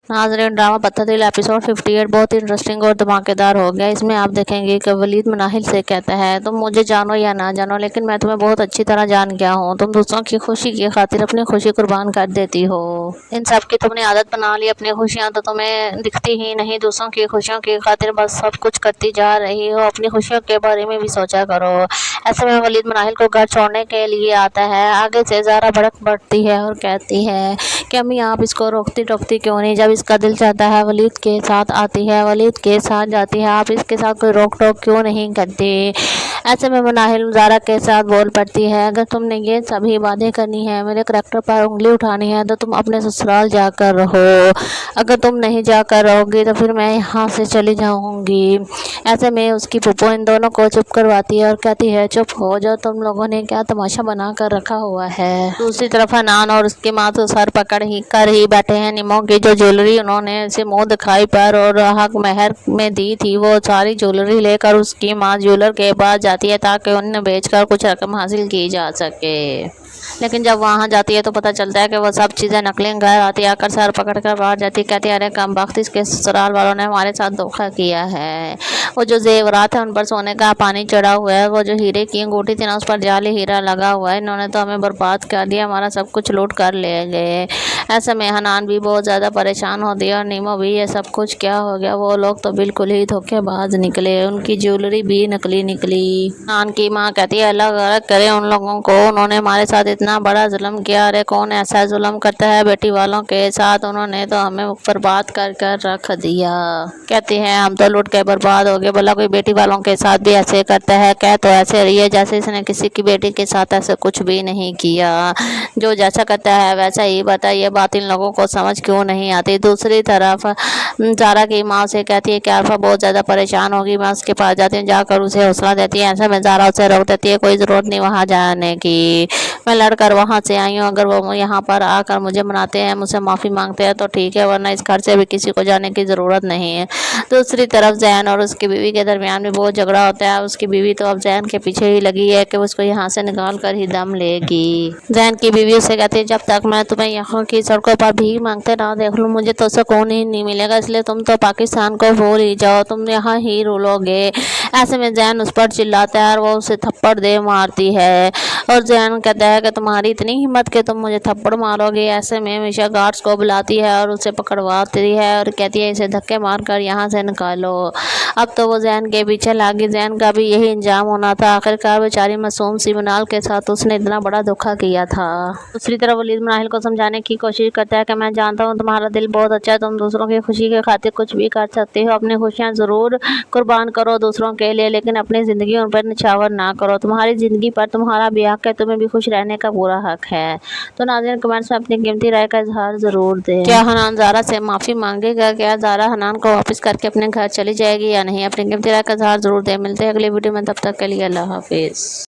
नाज़रीन, ड्रामा पत्थर दिल एपिसोड 58 बहुत ही इंटरेस्टिंग और धमाकेदार हो गया। इसमें आप देखेंगे कि वलीद मनाहिल से कहता है, तुम मुझे जानो या ना जानो, लेकिन मैं तुम्हें बहुत अच्छी तरह जान गया हूँ। तुम दूसरों की खुशी की खातिर अपनी खुशी कुर्बान कर देती हो। इन सब की तुमने आदत बना ली। अपनी खुशियाँ तो तुम्हें दिखती ही नहीं, दूसरों की खुशियों की खातिर बस सब कुछ करती जा रही हो। अपनी खुशियों के बारे में भी सोचा करो। ऐसे में वलीद मनाहिल को घर छोड़ने के लिए आता है। आगे से ज़ारा भड़क बढ़ती है और कहती है कि अम्मी, आप इसको रोकती टोकती क्यों नहीं? जब इसका दिल चाहता है वलीद के साथ आती है, वलीद के साथ जाती है, आप इसके साथ कोई रोक टोक क्यों नहीं करती? ऐसे में मनाहिल ज़ारा के साथ बोल पड़ती है, अगर तुमने ये सभी बातें करनी है, मेरे करैक्टर पर उंगली उठानी है, तो तुम अपने ससुराल जाकर रहो। अगर तुम नहीं जाकर रहोगी तो फिर मैं यहाँ से चली जाऊँगी। ऐसे में उसकी फूफो इन दोनों को चुप करवाती है और कहती है, चुप हो जाओ, तुम लोगों ने क्या तमाशा बना कर रखा हुआ है। दूसरी तरफ हनान और उसकी माँ तो सर पकड़ ही कर ही बैठे हैं। निमो की जो ज्वेलरी उन्होंने इसे मुँह दिखाई पर और हक महर में दी थी, वो सारी ज्वेलरी लेकर उसकी माँ ज्वेलर के पास जाती है ताकि उन्हें बेचकर कुछ रकम हासिल की जा सके। लेकिन जब वहाँ जाती है तो पता चलता है कि वो सब चीज़ें नकली। घर आती आकर सर पकड़ कर बाहर जाती, कहती है, अरे कमबख्त, इसके ससुराल वालों ने हमारे साथ धोखा किया है। वो जो जेवरात है उन पर सोने का पानी चढ़ा हुआ है, वो जो हीरे की अंगूठी थी ना उस पर जाली हीरा लगा हुआ है। इन्होंने तो हमें बर्बाद कर दिया, हमारा सब कुछ लूट कर ले गए। ऐसे में हनान भी बहुत ज़्यादा परेशान होती है और नीमो भी, ये सब कुछ क्या हो गया? वो लोग तो बिल्कुल ही धोखेबाज निकले, उनकी ज्वेलरी भी नकली निकली। हनान की माँ कहती है, अल्लाह गलत करे उन लोगों को, उन्होंने हमारे साथ इतना बड़ा जुल्म किया। अरे कौन ऐसा जुल्म करता है बेटी वालों के साथ? उन्होंने तो हमें बर्बाद कर कर रख दिया। कहती हैं, हम तो लूट के बर्बाद हो गए, भला कोई बेटी वालों के साथ भी ऐसे करता है? कह तो ऐसे रही है जैसे इसने किसी की बेटी के साथ ऐसे कुछ भी नहीं किया। जो जैसा करता है वैसा ही बता। ये बात इन लोगों को समझ क्यों नहीं आती? दूसरी तरफ ज़ारा की माँ से कहती है कि आरफा बहुत ज़्यादा परेशान होगी। मैं उसके पास जाती हूँ, जाकर उसे हौसला देती है। ऐसा में ज़ारा उसे रोक देती है, कोई ज़रूरत नहीं वहाँ जाने की, मैं लड़कर वहाँ से आई हूँ। अगर वो यहाँ पर आकर मुझे मनाते हैं, मुझसे माफ़ी मांगते हैं तो ठीक है, वरना इस घर से भी किसी को जाने की ज़रूरत नहीं है। दूसरी तरफ जैन और उसकी बीवी के दरमियान भी बहुत झगड़ा होता है। उसकी बीवी तो अब जैन के पीछे ही लगी है कि उसको यहाँ से निकाल कर ही दम लेगी। जैन की बीवी उससे कहती है, जब तक मैं तुम्हें यहाँ की सड़कों पर भीख मांगते ना देख लूँ, मुझे तो सुकून ही नहीं मिलेगा, इसलिए तुम तो पाकिस्तान को भूल ही जाओ, तुम यहाँ ही रुलोगे। ऐसे में जैन उस पर चिल्लाता है और वो उसे थप्पड़ दे मारती है और जैन कहता है कि तुम्हारी इतनी हिम्मत कि तुम मुझे थप्पड़ मारोगे। ऐसे में मिशा गार्ड्स को बुलाती है और उसे पकड़वाती है और कहती है, इसे धक्के मारकर यहाँ से निकालो। अब तो वो जैन के पीछे लागी। जैन का भी यही इंजाम होना था। आखिरकार बेचारी मासूम सी मनाल के साथ उसने इतना बड़ा धोखा किया था। दूसरी तरफ वलीद मनाहिल को समझाने की कोशिश करता है कि मैं जानता हूँ तुम्हारा दिल बहुत अच्छा है, तुम दूसरों की खुशी के खातिर कुछ भी कर सकते हो। अपनी खुशियाँ ज़रूर कुर्बान करो दूसरों के लिए, लेकिन अपनी ज़िंदगी उन पर निछावर ना करो। तुम्हारी ज़िंदगी पर तुम्हारा भी हक है, तुम्हें भी खुश रहने का पूरा हक है। तो नाज़रीन, कमेंट्स में अपनी कीमती राय का इजहार ज़रूर दें। क्या हनान ज़ारा से माफ़ी मांगेगा? क्या ज़ारा हनान को वापस करके अपने घर चली जाएगी या नहीं? अपनी कीमती राय का इजहार ज़रूर दें। मिलते हैं अगली वीडियो में, तब तक के लिए अल्लाह हाफिज़।